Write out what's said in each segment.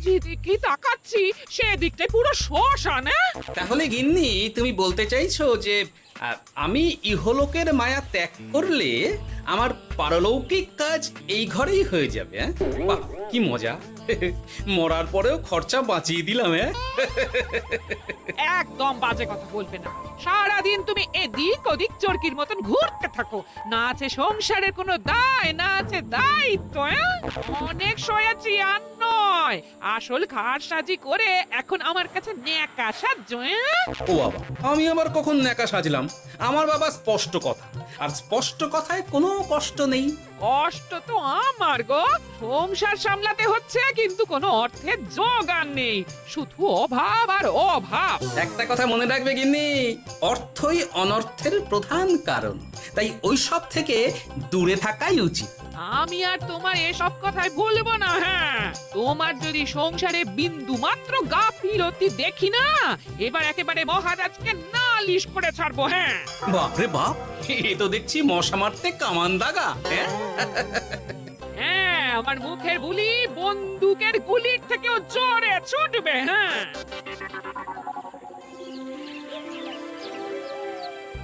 যেদিকে তাকাচ্ছি সেদিকটাই পুরো শ্মশান। তাহলে গিন্নি তুমি বলতে চাইছো যে আমি ইহলোকের মায়া ত্যাগ করলে আমার পারলৌকিক কাজ এই ঘরেই হয়ে যাবে? বাহ, কি মজা! মরার পরেও খরচা বাঁচিয়ে দিলাম। একদম বাজে কথা বলবে না। সারাদিন তুমি এদিক ওদিক চরকির মতন ঘুরতে থাকো, না আছে সংসারের কোনো দায়, না আছে দায়িত্ব। অনেক সয়াছি আর নয়, আসল ঘাট সাজি করে এখন আমার কাছে ন্যাকা সাহায্য। ও বাবা, আমি আবার কখন ন্যাকা সাজলাম? আমার বাবা স্পষ্ট কথা, আর স্পষ্ট কথায় কোনো কষ্ট নেই। কষ্ট তো আমার গো, সংসার সামলাতে হচ্ছে কিন্তু কোনো অর্থের জোগান নেই, শুধু অভাব আর অভাব। একটা কথা মনে রাখবে গিন্নি, অর্থই অনর্থের প্রধান কারণ, তাই ওইসব থেকে দূরে থাকাই উচিত। আমি আর তোমার এসব কথাই বলবো না। হ্যাঁ, তোমার যদি সংসারে বিন্দু মাত্র গাফিলতি দেখি না, এবার একেবারে মহারাজকে নালিশ করে ছাড়বো। হ্যাঁ, বাপরে বাপ, এ তো দেখছি মশা মারতে কামান দাগা। হ্যাঁ, আমার মুখের বুলি বন্দুকের গুলির থেকেও জোরে ছুটবে। হ্যাঁ,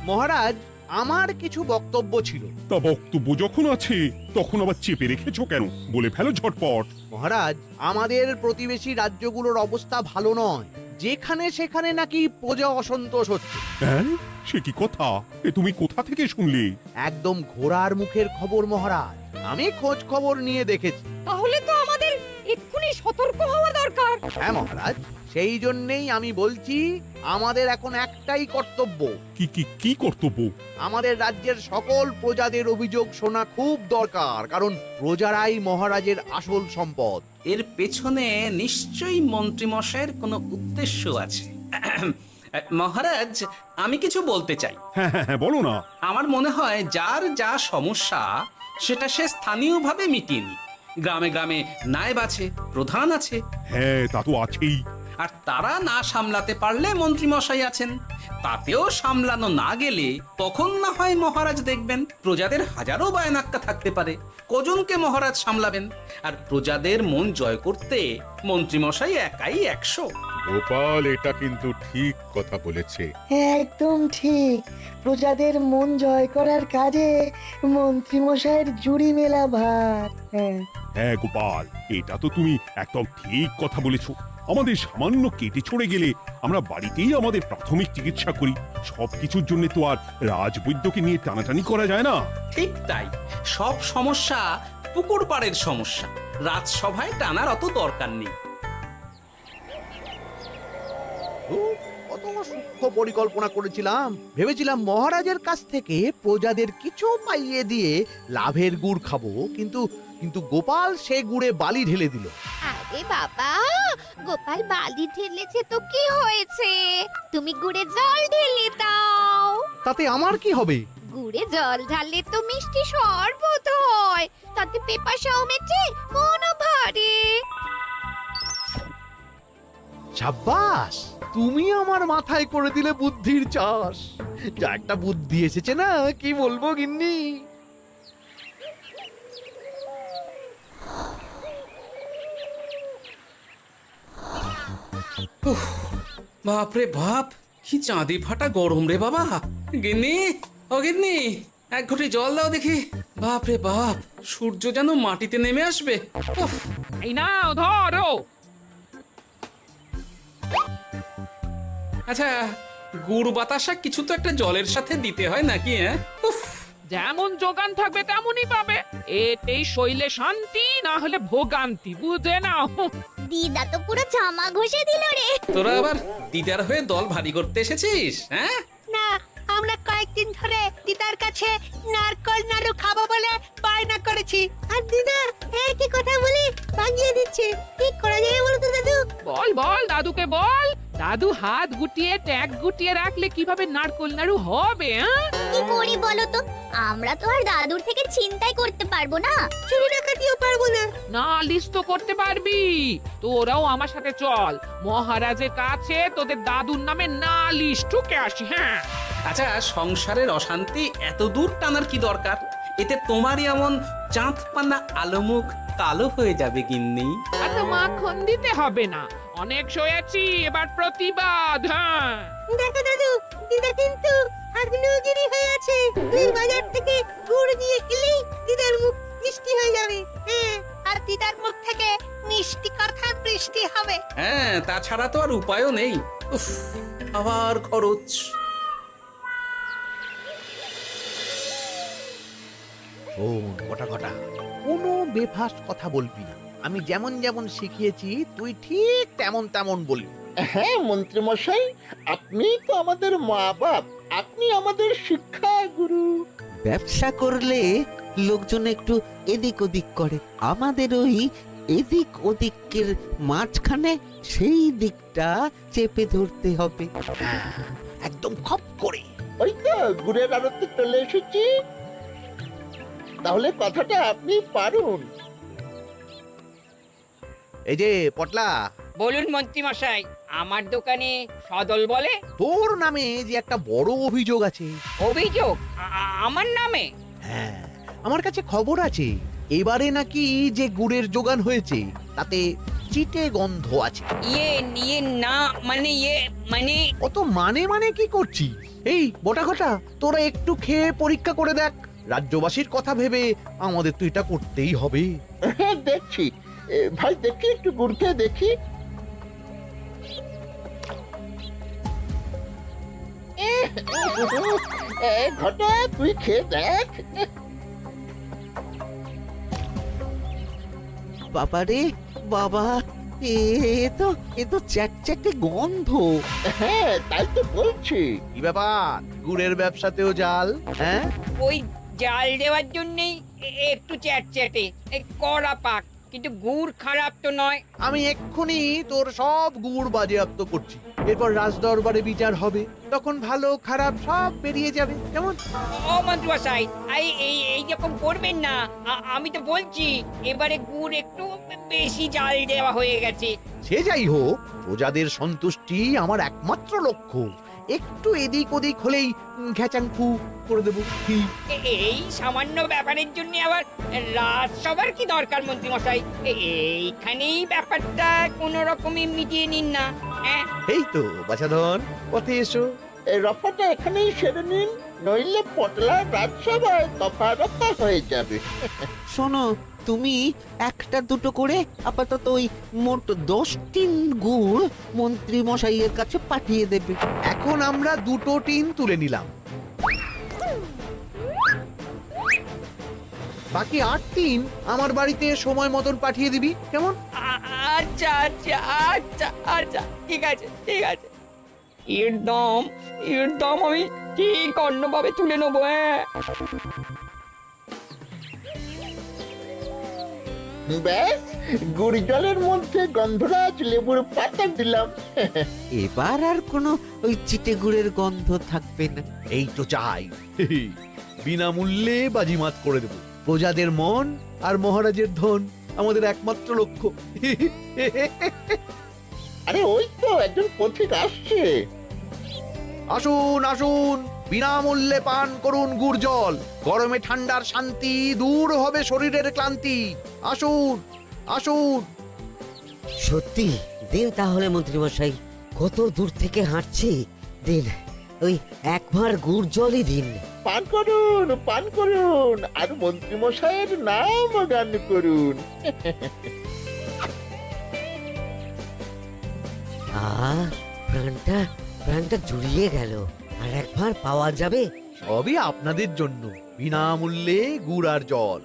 মহারাজ, আমার কিছু বক্তব্য ছিল। তা বক্তব্য যখন আছে তখন আবার চেপে রেখেছো কেন? বলে ফেলো ঝটপট। মহারাজ, আমাদের প্রতিবেশী রাজ্যগুলোর অবস্থা ভালো নয়, যেখানে সেখানে নাকি প্রজা অসন্তোষ হচ্ছে। হ্যাঁ, সে কি কথা? এ তুমি কোথা থেকে শুনলে? একদম ঘোড়ার মুখের খবর মহারাজ, আমি খোঁজ খবর নিয়ে দেখেছি। তাহলে তো আমাদের এক্ষুনি সতর্ক হওয়া দরকার। হ্যাঁ মহারাজ, সেই জন্যেই আমি বলছি, আমাদের এখন একটাই কর্তব্য। কি কি কি কর্তব্য? আমাদের রাজ্যের সকল প্রজাদের অভিযোগ শোনা খুব দরকার, কারণ প্রজারাই মহারাজের আসল সম্পদ। এর পেছনে নিশ্চয়ই মন্ত্রীমশাইয়ের কোনো উদ্দেশ্য আছে। মহারাজ, আমি কিছু বলতে চাই। হ্যাঁ হ্যাঁ হ্যাঁ, বলো না। আমার মনে হয় যার যা সমস্যা সেটা সে স্থানীয়ভাবে মিটিয়ে নি। গ্রামে গ্রামে নায়েব আছে, প্রধান আছে। হ্যাঁ, তা তো আছেই। আর তারা না সামলাতে পারলে মন্ত্রীমশাই আছেন। তাতেও সামলানো না গেলে তখন না হয় মহারাজ দেখবেন। প্রজাদের হাজারো বায়নাক্কা থাকতে পারে, কজনকে মহারাজ সামলাবেন? আর প্রজাদের মন জয় করতে মন্ত্রীমশাই একাই 100। গোপাল এটা কিন্তু ঠিক কথা বলেছে। একদম ঠিক। প্রজাদের মন জয় করার কাজে মন্ত্রীমশাইয়ের জুড়ি মেলা ভার। হ্যাঁ, হ্যাঁ গোপাল, এটা তো তুমি একদম ঠিক কথা বলেছো। আমাদের সামান্য কেটে ছড়ে গেলে আমরা বাড়িতেই আমাদের প্রাথমিক চিকিৎসা করি। সবকিছুর জন্য তো আর রাজবৈদ্যকে নিয়ে টানাটানি করা যায় না। ঠিক তাই, সব সমস্যা পুকুর পাড়ের সমস্যা, রাজসভায় টানার অত দরকার নেই। কত সূক্ষ্ম পরিকল্পনা করেছিলাম। ভেবেছিলাম মহারাজের কাছ থেকে প্রজাদের কিছু পাইয়ে দিয়ে লাভের গুড় খাবো, কিন্তু কিন্তু গোপাল সে গুড়ে বালি ঢেলে দিল। আরে বাবা, গোপাল বালি ঢেলেছে তো কি হয়েছে? তুমি গুড়ে জল ঢেলে দাও। তাতে আমার কি হবে? গুড়ে জল ঢাললে তো মিষ্টি শরবত হয়, তাতে পেপাসাও মেটে, মনও ভরে। সাব্বাস, তুমি আমার মাথায় করে দিলে বুদ্ধির চাষ। যা একটা বুদ্ধি এসেছে না, কি বলবো গিন্নি। বাপরে বাপ, কি চাঁদি ফাটা গরম রে বাবা। গিন্নি, ও গিন্নি, এক ঘটি জল দাও দেখি। বাপরে বাপ, সূর্য যেন মাটিতে নেমে আসবে। উফ, এই নাও ধরো। আচ্ছা, গুড় বাতাসা কিছু তো একটা জলের সাথে দিতে হয় নাকি? উফ, যেমন যোগান থাকবে তেমনই পাবে। এতেই শৈলে শান্তি, না হলে ভোগান্তি, বুঝে নাও। দিদা তো পুরো জামা ঘষে দিল রে। তোরা আবার দিদার হয়ে দল ভারী করতে এসেছিস? হ্যাঁ, না, আমরা কয়েকদিন ধরে দিদার কাছে নারকল নাড়ু খাবো বলে বায়না করেছি। আর দিদা একই কথা বলে ভাঙিয়ে দিচ্ছে। কি করা যায় বলো তো দাদু? বল বল দাদুকে বল। দাদু হাত গুটিয়ে ট্যাগ গুটিয়ে রাখলে কিভাবে নারকোল নাড়ু হবে? কি করি বলো তো? আমরা তো আর দাদুর থেকে চিন্তাই করতে পারবো না, চুরি ডাকাতিও পারবো না। নালিশ তো করতে পারবি। তোরাও আমার সাথে চল, মহারাজের কাছে তোদের দাদুর নামে নালিশ ঠুকে আসি। হ্যাঁ, আচ্ছা, সংসারের অশান্তি এত দূর টানার কি দরকার? এতে তোমারই এমন চাঁদ পানা আলো মুখ কালো হয়ে যাবে গিন্নি। এত মাখন দিতে হবে না, অনেক সয়েছি, এবার প্রতিবাদ। হ্যাঁ, দেখো দাদু, দিদা কিন্তু আগ্নেয়গিরি হয়ে আছে। তুই বাজার থেকে গুড় নিয়ে এলেই দিদার মুখ মিষ্টি হয়ে যাবে। হ্যাঁ, আর দিদার মুখ থেকে মিষ্টি কথা বৃষ্টি হবে। হ্যাঁ, তাছাড়া তো আর উপায়ও নেই। উফ, আবার খরচ। শোন কটা কটা, কোনো বেফাস কথা বলবি না। আমি যেমন যেমন শিখিয়েছি তুই ঠিক তেমন তেমন বলবি। হ্যাঁ মন্ত্রী মশাই, আপনি তো আমাদের মা বাপ, আপনি আমাদের শিক্ষা গুরু। ব্যবসা করলে লোকজন একটু এদিক ওদিক করে, আমাদের ওই এদিক ওদিকের মাঝখানে সেই দিকটা চেপে ধরতে হবে। হ্যাঁ, একদম খপ করে। ওই তো গুড়ের আড়তে চলে এসেছি, তাহলে কথাটা আপনি পারুন। এই যে পটলা, বলুন মন্ত্রী মশাই, আমার দোকানে সদল বলে তোর নামে যে একটা বড় অভিযোগ আছে। অভিযোগ আমার নামে? হ্যাঁ, আমার কাছে খবর আছে এবারে নাকি যে গুড়ের যোগান হয়েছে তাতে চিটে গন্ধ আছে। ইয়ে না মানে মানে অত মানে কি করছি? এই বটা ঘটা, তোরা একটু খেয়ে পরীক্ষা করে দেখ। রাজ্যবাসীর কথা ভেবে আমাদের তো এটা করতেই হবে। হ্যাঁ দেখছি, ভাই দেখি একটু গুড় খেয়ে দেখি। ঘটা তুই খেয়ে দেখ। বাবারে বাবা, এ তো চ্যাটচ্যাটে গন্ধ। হ্যাঁ তাই তো বলছি। কি ব্যাপার, গুড়ের ব্যবসাতেও জাল? হ্যাঁ, ওই জাল দেওয়ার জন্যই একটু চ্যাটচ্যাটে, কড়া পাক, কিন্তু গুড় খারাপ তো নয়। আমি এক্ষুনি তোর সব গুড় বাজেয়াপ্ত করছি। এরপর রাজদরবারে বিচার হবে, তখন ভালো খারাপ সব বেরিয়ে যাবে। কেমন? ও মন্ত্রী মশাই, এই রকম করবেন না। আমি তো বলছি এবারে গুড় একটু বেশি জাল দেওয়া হয়ে গেছে। সে যাই হোক, প্রজাদের সন্তুষ্টি আমার একমাত্র লক্ষ্য। একটু এদিক ওদিক হলেই ঘ্যাচাংফু করে দেবো। কি? এই সামান্য ব্যাপারের জন্য আবার রাজসভার কি দরকার মন্ত্রী মশাই? এইখানেই ব্যাপারটা কোনো রকমে মিটিয়ে নিন না। হ্যাঁ, এই তো বাছাধন, পথে এসো। এই রফাটা এখানেই সেরে নিন, নইলে পটলা রাজসভায় দফা রফা হয়ে যাবে। শোনো, তুমি একটা দুটো করে আপাতত ওই মোট 10 টিন গুড় মন্ত্রী মশাইয়ের কাছে পাঠিয়ে দেবে। এখন আমরা 2 টিন তুলে নিলাম, বাকি 8 টিন আমার বাড়িতে সময় মতন পাঠিয়ে দিবি। কেমন? আচ্ছা আচ্ছা আচ্ছা আচ্ছা, ঠিক আছে ঠিক আছে। এর দাম আমি ঠিক অন্যভাবে তুলে নেবো। হ্যাঁ, ব্যাস, গুড় জলের মধ্যে গন্ধরাজ লেবুর পাতা দিলাম। এবার আর কোনো ওই চিটে গুড়ের গন্ধ থাকবে না। এই তো চাই। বিনামূল্যে বাজিমাত করে দেব। প্রজাদের মন আর মহারাজের ধন আমাদের একমাত্র লক্ষ্য। আরে ওই তো একজন পথিক আসছে। আসুন আসুন, বিনামূল্যে পান করুন গুড় জল। গরমে ঠান্ডার শান্তি, দূর হবে শরীরের ক্লান্তি। আসুন আসুন। সত্যি দিন তাহলে মন্ত্রী মশাই, কত দূর থেকে হাঁটছি, দিন ওই একবার গুড় জলই দিন। পান করুন, আর মন্ত্রী মশাইয়ের নাম গান করুন। প্রাণটা জুড়িয়ে গেল। আর একবার পাওয়া যাবে? সবই আপনাদের জন্য, বিনামূল্যে গুড় আর জল।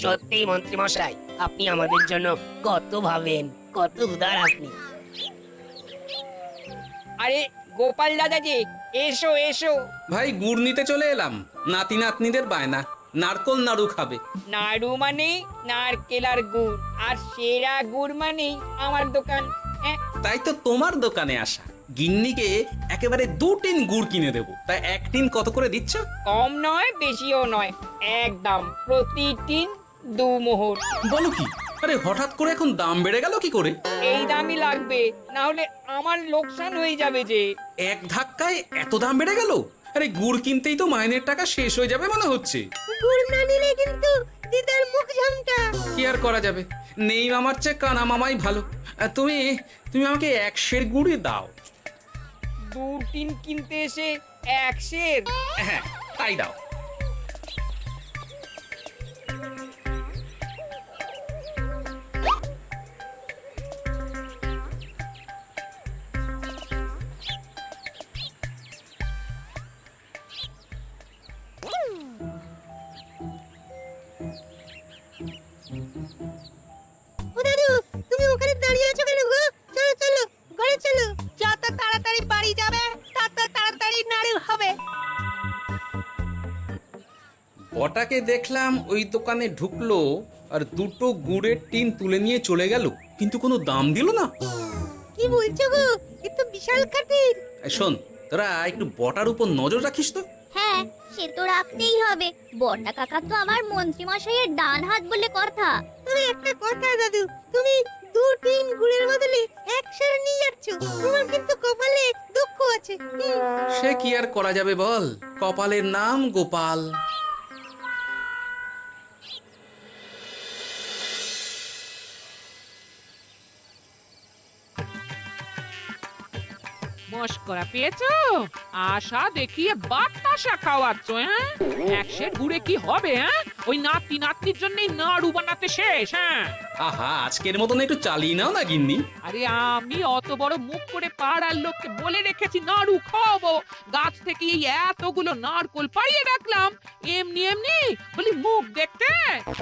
সত্যি মন্ত্রী মশাই, আপনি আমাদের জন্য কত ভাবেন, কত উদার আপনি। আরে গোপাল দাদা যে, এসো এসো। ভাই, গুড় নিতে চলে এলাম। নাতি নাতনিদের বায়না, নারকোল নাড়ু খাবে। নাড়ু মানে নারকেল আর গুড়, আর সেরা গুড় মানে আমার দোকান। হ্যাঁ, তাই তো তোমার দোকানে আসা। গিন্নিকে একেবারে 2 টিন গুড় কিনে দেবো। তাই 1 টিন কত করে দিচ্ছ? কম নয় বেশিও নয়, একদম প্রতি টিন 2 মোহর। বলো কি? আরে হঠাৎ করে এখন দাম বেড়ে গেল কি করে? এই দামই লাগবে, না হলে আমার লোকসান হয়ে যাবে যে। এক ধাক্কায় এত দাম বেড়ে গেল? আরে গুড় কিনতেই তো মাইনের টাকা শেষ হয়ে যাবে মনে হচ্ছে। গুড় না নিলে কিন্তু দিদার মুখ ঝামটা। কি আর করা যাবে, নেই মামার চেয়ে কানা মামাই ভালো। তুমি তুমি আমাকে 1 সের গুড়ই দাও। 2 টিন কিনতে এসে 1 সের। হ্যাঁ তাই দাও। ও দাদু, তুমি ওখানে দাঁড়িয়ে আছো কেন গো? চলো চলো, ঘরে চলো। যত তাড়াতাড়ি বাড়ি যাবে তত তাড়াতাড়ি নাড়ু হবে। বটাকে দেখলাম ওই দোকানে ঢুকলো আর 2টো গুড়ের টিন তুলে নিয়ে চলে গেল, কিন্তু কোনো দাম দিল না। কি বলছো গো? এ তো বিশাল খাতির। শোন, তোরা একটু বটার উপর নজর রাখিস তো। হ্যাঁ, সে তো রাখতেই হবে। বড়টা কাকা তো আমার মন্ত্রী মশাইয়ের ডান হাত বলে কথা। তবে একটা কথা দাদু, তুমি 2 টিন গুড়ের বদলে 1 সের নিয়ে যাচ্ছ। তোমার কিন্তু কপালে দুঃখ আছে। সে কি আর করা যাবে বল, কপালের নাম গোপাল। মস্করা পেয়েছো? আশা দেখিয়ে বাতাসা খাওয়াচ্ছ, হ্যাঁ? 1 সের গুড়ে কি হবে, হ্যাঁ? ওই নাতি নাতনির জন্যই নাড়ু বানাতে শেষ, হ্যাঁ? আহা, আজকের মতন একটু চালিয়ে নাও না গিন্নি। আরে আমি অত বড় মুখ করে পাড়ার লোককে বলে রেখেছি নাড়ু খাওয়াবো, গাছ থেকে এই এতগুলো নারকোল পাড়িয়ে রাখলাম, এমনি এমনি বলি মুখ দেখতে।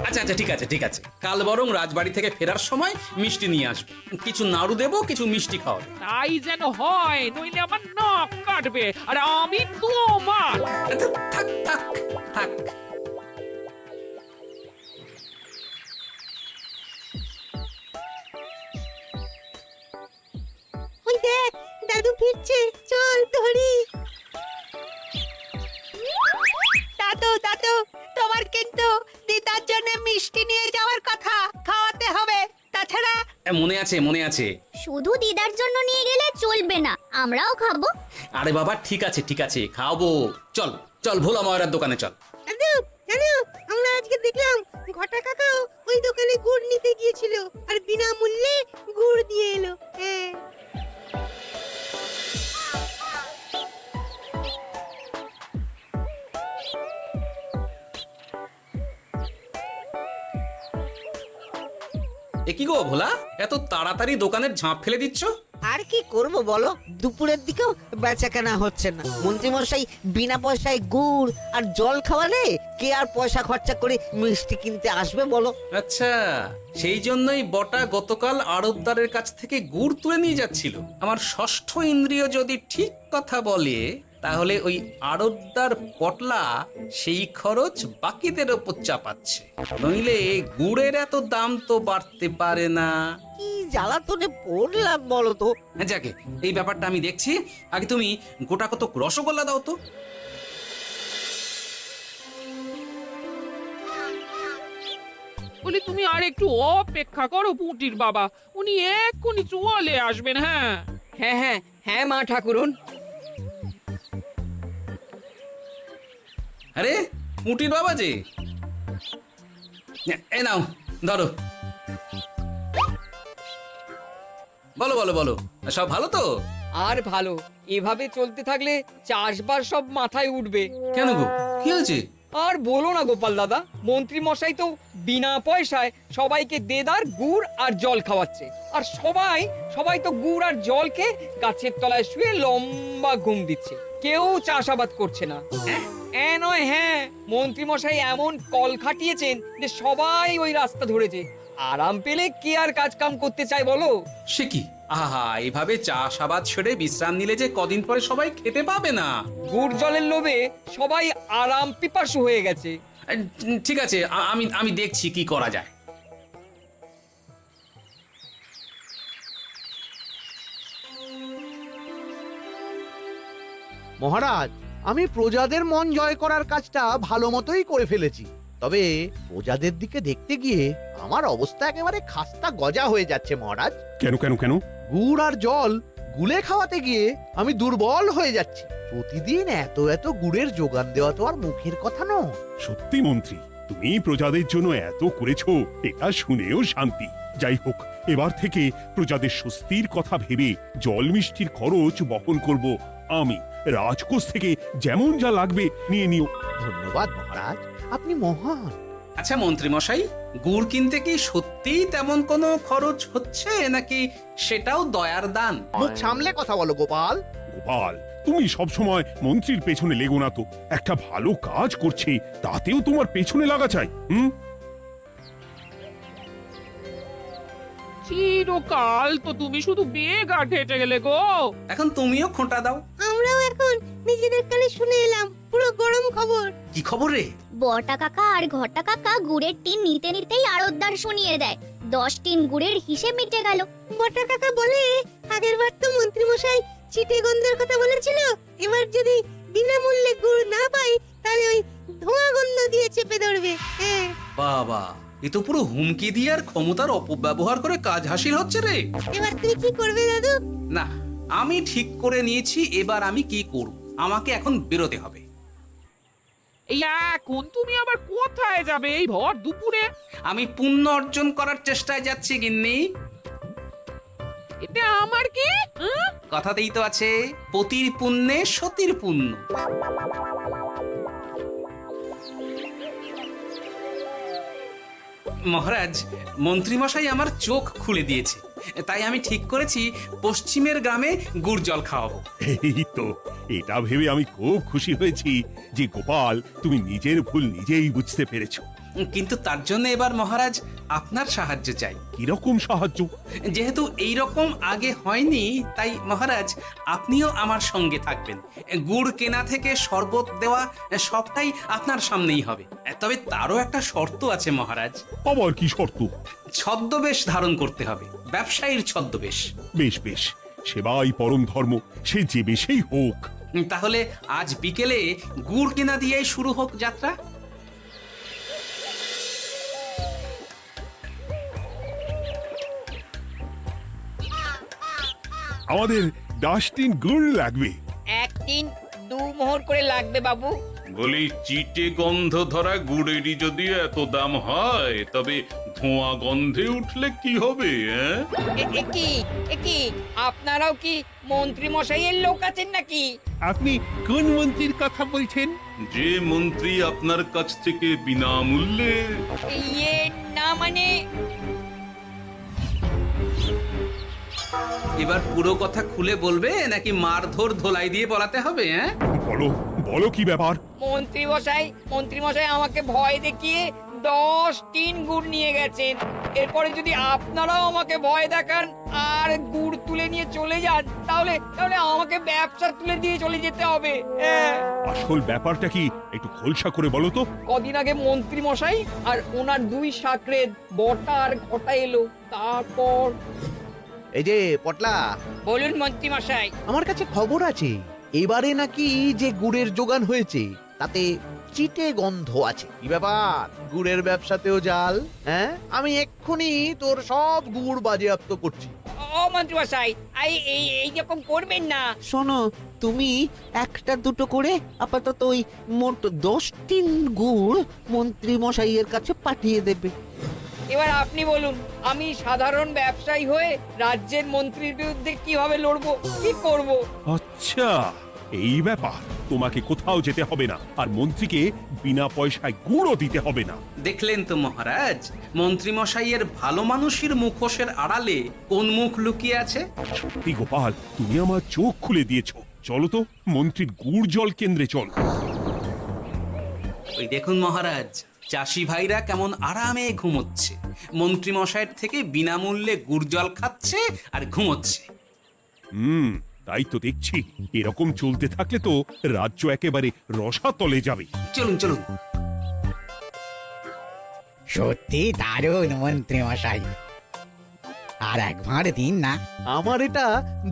আচ্ছা আচ্ছা, ঠিক আছে ঠিক আছে, কাল বরং রাজবাড়ি থেকে ফেরার সময় মিষ্টি নিয়ে আসবো। কিছু নাড়ু দেবো, কিছু মিষ্টি খাওয়াবো। তাই যেন হয়, নইলে আমার নাক কাটবে আর আমি তোমার। আচ্ছা, থাক থাক থাক। ওই দেখ, দাদু ফিরছে, চল ধরি। দাদু দাদু, তোমার কিন্তু দিদার জন্য মিষ্টি নিয়ে যাওয়ার কথা, খাওয়াতে হবে। তাছাড়া মনে আছে মনে আছে। শুধু দিদার জন্য নিয়ে গেলে চলবে না, আমরাও খাবো। আরে বাবা, ঠিক আছে ঠিক আছে, খাওয়াবো। চল চল, ভোলা ময়রার দোকানে চল। দাদু জানো, আমরা আজকে দেখলাম ঘটা কাকাও ওই দোকানে গুড় নিতে গিয়েছিল আর বিনামূল্যে গুড় দিয়ে এলো। হ্যাঁ, এ কি গো ভোলা, এত তাড়াতাড়ি দোকানের ঝাঁপ ফেলে দিচ্ছ? আর কি করব বলো, দুপুরের দিকেও বেচা কেনা হচ্ছে না। মন্ত্রীমশাই বিনা পয়সায় গুড় আর জল খাওয়ালে কে আর পয়সা খরচা করে মিষ্টি কিনতে আসবে বলো? আচ্ছা, সেই জন্যই বটা গতকাল আড়তদারের কাছ থেকে গুড় তুলে নিয়ে যাচ্ছিল। আমার ষষ্ঠ ইন্দ্রিয় যদি ঠিক কথা বলে, তাহলে ওই আড়তদার পটলা সেই খরচ বাকিদের ওপর চাপাচ্ছে। নইলে গুড়ের এত দাম তো বাড়তে পারে না। কি জ্বালাতনে পড়লাম বলো তো। যাকে, এই ব্যাপারটা আমি দেখছি। আগে তুমি গোটা কত রসগোল্লা দাও তো। বলি তুমি আর একটু অপেক্ষা করো পুটির বাবা, উনি এক্ষুনি চলে আসবেন। হ্যাঁ হ্যাঁ হ্যাঁ হ্যাঁ মা ঠাকুরন। আরে মুটির বাবা যে, এ নাও ধরো। বলো বলো বলো, সব ভালো তো? আর ভালো, এভাবে চলতে থাকলে চাষবাস সব মাথায় উঠবে। কেন গো, কি হয়েছে? আর বলো না গোপাল দাদা, মন্ত্রী মশাই তো বিনা পয়সায় সবাইকে দেদার গুড় আর জল খাওয়াচ্ছে। আর সবাই তো গুড় আর জলকে গাছের তলায় শুয়ে লম্বা ঘুম দিচ্ছে, কেউ চাষাবাদ করছে না। নয়, হ্যাঁ, মন্ত্রী মশাই এমন কল খাটিয়েছেন যে সবাই ওই রাস্তা ধরেছে। আরাম পেলে কে আর কাজ কাম করতে চায় বলো? সে কি, আহা, এভাবে চাষাবাদ ছেড়ে বিশ্রাম নিলে যে কদিন পরে সবাই খেতে পাবে না। গুড় জলের লোভে সবাই আরাম পিপাসু হয়ে গেছে। ঠিক আছে, আমি দেখছি কি করা যায়। মহারাজ, আমি প্রজাদের মন জয় করার কাজটা ভালো মতোই করে ফেলেছি। তবে প্রজাদের দিকে দেখতে গিয়ে আমার অবস্থা একেবারে খাস্তা গজা হয়ে যাচ্ছে মহারাজ। কেন কেন কেন? গুড় আর জল গুলে খাওয়াতে গিয়ে আমি দুর্বল হয়ে যাচ্ছি। প্রতিদিন এত এত গুড়ের যোগান দেওয়া তো আর মুখের কথা নয়। সত্যি মন্ত্রী, তুমি প্রজাদের জন্য এত করেছো, এটা শুনেও শান্তি। যাই হোক, এবার থেকে প্রজাদের স্বস্তির কথা ভেবে জল মিষ্টির খরচ বহন করব আমি। রাজকোষ থেকে যেমন যা লাগবে নিয়ে নিও। ধন্যবাদ মহারাজ, আপনি মহান। আচ্ছা মন্ত্রী মশাই, গুড় কিনতে কি সত্যিই তেমন কোনো খরচ হচ্ছে নাকি সেটাও দয়ার দান? মুখ সামলে কথা বলো গোপাল। গোপাল, তুমি সবসময় মন্ত্রীর পেছনে লেগো না তো। একটা ভালো কাজ করছে তাতেও তোমার পেছনে লাগা চাই। চিরকাল তো তুমি শুধু বেগার হেঁটে গেলে গো। এখন তুমিও খোঁটা দাও। আমরাও এখন নিজেদের কানে শুনে এলাম পুরো গরম খবর। কি খবর রে? বটা কাকা আর ঘটা কাকা গুড়ের টিন নিতে নিতেই আড়তদার শুনিয়ে দেয় 10 টিন গুড়ের হিসেব মিটে গেল। বটা কাকা বলে আগের বার তো মন্ত্রী মশাই চিটে গন্ধের কথা বলেছিল, এবার যদি বিনামূল্যে গুড় না পাই তাহলে ওই ধোঁয়া গন্ধ দিয়ে চেপে ধরবে। হ্যাঁ, বাবা, এ তো পুরো হুমকি দিয়ে আর ক্ষমতার অপব্যবহার করে কাজ হাসিল হচ্ছে রে। এবার তুমি কি করবে দাদু? না, আমি ঠিক করে নিয়েছি এবার আমি কি করব। আমাকে এখন বেরোতে হবে। এই এখন তুমি আবার কোথায় যাবে এই ভর দুপুরে? আমি পুণ্য অর্জন করার চেষ্টায় যাচ্ছি গিন্নি। এতে আমার কি? কথাতেই তো আছে, পতির পুণ্যে সতীর পুণ্য। মহারাজ, মন্ত্রীমশাই আমার চোখ খুলে দিয়েছে, তাই আমি ঠিক করেছি পশ্চিমের গ্রামে গুড় জল খাওয়াবো। এই তো, এটা ভেবে আমি খুব খুশি হয়েছি যে গোপাল, তুমি নিজের ভুল নিজেই বুঝতে পেরেছো। কিন্তু তার জন্য এবার মহারাজ আপনার সাহায্য চাই। কিরকম সাহায্য? যেহেতু এই রকম আগে হয়নি, তাই মহারাজ আপনিও আমার সঙ্গে থাকবেন। গুড় কেনা থেকে শরবত দেওয়া সবটাই আপনার সামনেই হবে। তবে তারও একটা শর্ত আছে মহারাজ। আবার কি শর্ত? ছদ্মবেশ ধারণ করতে হবে, ব্যবসায়ীর ছদ্মবেশ। বেশ বেশ, সেবাই পরম ধর্ম, সে যে বেশেই হোক। তাহলে আজ বিকেলে গুড় কেনা দিয়েই শুরু হোক যাত্রা। আমাদের 10 টিন গুড় লাগবে। 1 টিন 2 মোহর করে লাগবে বাবু। বলি, চিটে গন্ধ ধরা গুড়েরই যদি এত দাম হয়, তবে ধোঁয়া গন্ধে উঠলে কি হবে? কি আপনারাও কি মন্ত্রী মশাইয়ের লোক আছেন নাকি? আপনি কোন মন্ত্রীর কথা বলছেন? যে মন্ত্রী আপনার কাছ থেকে বিনামূল্যে। ইয়ে না মানে, এবার পুরো কথা খুলে বলবে নাকি মারধর ধোলাই দিয়ে বলাতে হবে? বলো বলো, কি ব্যাপার? মন্ত্রী মশাই আমাকে ভয় দেখিয়ে 10 টিন গুড় নিয়ে গেছেন। এরপরে যদি আপনারাও আমাকে ভয় দেখান আর গুড় তুলে নিয়ে চলে যান, তাহলে আমাকে ব্যবসা তুলে দিয়ে চলে যেতে হবে। আসল ব্যাপারটা কি একটু খোলসা করে বলো তো। কদিন আগে মন্ত্রী মশাই আর ওনার 2 সাকরেদ বটা আর ঘটা এলো, তারপর। এই যে পটলা, বলুন মন্ত্রী মশাই। আমার কাছে খবর আছে এবারে নাকি যে গুড়ের যোগান হয়েছে তাতে চিটে গন্ধ আছে। কি ব্যাপার, গুড়ের ব্যবসাতেও জাল? হ্যাঁ, আমি এক্ষুনি তোর সব গুড় বাজেয়াপ্ত করছি। ও মন্ত্রী মশাই, এই রকম করবেন না। শোনো, তুমি 1-2 করে আপাতত ওই মোট 10 টিন গুড় মন্ত্রী মশাইয়ের কাছে পাঠিয়ে দেবে। এবার আপনি বলুন, আমি সাধারণ ব্যবসায়ী হয়ে রাজ্যের মন্ত্রীর বিরুদ্ধে কিভাবে লড়বো, কি করব? আচ্ছা, এই ব্যাপার। তোমাকে কোথাও যেতে হবে না, আর মন্ত্রীকে বিনা পয়সায় গুড়ও দিতে হবে না। দেখলেন তো মহারাজ, মন্ত্রী মশাইয়ের ভালো মানুষের মুখোশের আড়ালে কোন মুখ লুকিয়ে আছে। সত্যি গোপাল, তুমি আমার চোখ খুলে দিয়েছো। চলো তো মন্ত্রীর গুড় জল কেন্দ্রে চল। ওই দেখুন মহারাজ, চাষি ভাইরা কেমন আরামে ঘুমোচ্ছে, মন্ত্রী মশাইয়ের থেকে বিনামূল্যে গুড় জল খাচ্ছে আর ঘুমোচ্ছে। তাই তো দেখছি। এরকম চলতে থাকলে তো রাজ্য একেবারে রসাতলে যাবে। চলুন চলুন। সত্যি দারুণ মন্ত্রী মশাই, আর একবার দিন না। আমার এটা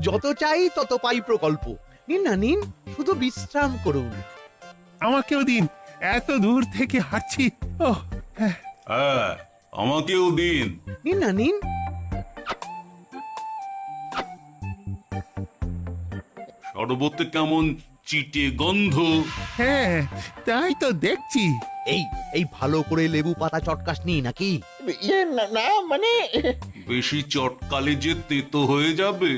যত চাই তত পাই প্রকল্প। নিন না নিন, শুধু বিশ্রাম করুন। আমাকেও দিন, এত দূর থেকে হাঁটছি। হ্যাঁ, আমাকেও দিন। নিন না নিন। শরবতে কেমন চিটে গন্ধ। হ্যাঁ তাই তো দেখছি। এই এই ভালো করে লেবু পাতা চটকাসনি নাকি? ইয়ে না না, মানে বেশি চটকালে যে তেতো হয়ে যাবে।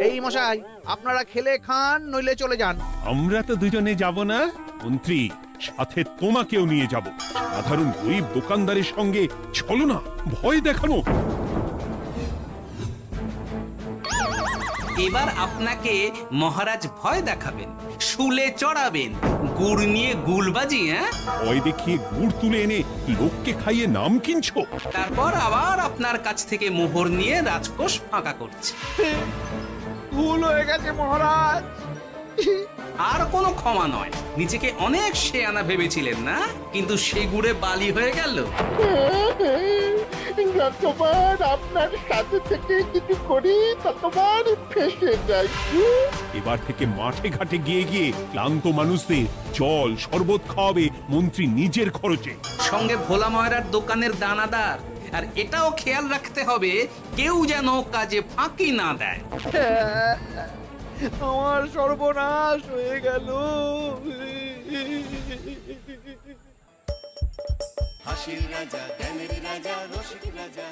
এই মশাই, আপনারা খেলে খান নইলে চলে যান। আমরা তো দুজনে যাব না মন্ত্রী, সাথে তোমাকেও নিয়ে যাব। সাধারণ গরিব দোকানদারের সঙ্গে চলো না, ভয় দেখানো। এবার আপনাকে মহারাজ ভয় দেখাবেন, শুলে চড়াবেন, গুড় নিয়ে গুলবাজি। হ্যাঁ, ভয় দেখিয়ে গুড় তুলে এনে লোককে খাইয়ে নাম কিনছো। তারপর আবার আপনার কাছ থেকে মোহর নিয়ে রাজকোষ ফাঁকা করছে। ভুল হয়ে গেছে মহারাজ। আর কোনো ক্ষমা নয়। নিজেকে অনেক শেয়ানা ভেবেছিলেন না, কিন্তু সে গুড়ে বালি হয়ে গেল। যতবার আপনার সাথে থেকে কিছু করি ততবার ফেসে যাই। এবার থেকে মাঠে ঘাটে গিয়ে গিয়ে ক্লান্ত মানুষদের জল শরবত খাওয়াবে মন্ত্রী নিজের খরচে। সঙ্গে ভোলা ময়রার দোকানের দানাদার। আর এটাও খেয়াল রাখতে হবে কেউ যেন কাজে ফাঁকি না দেয়। আমার সর্বনাশ হয়ে গেল। হাসির রাজা, জ্ঞানের রাজা, রসিক রাজা।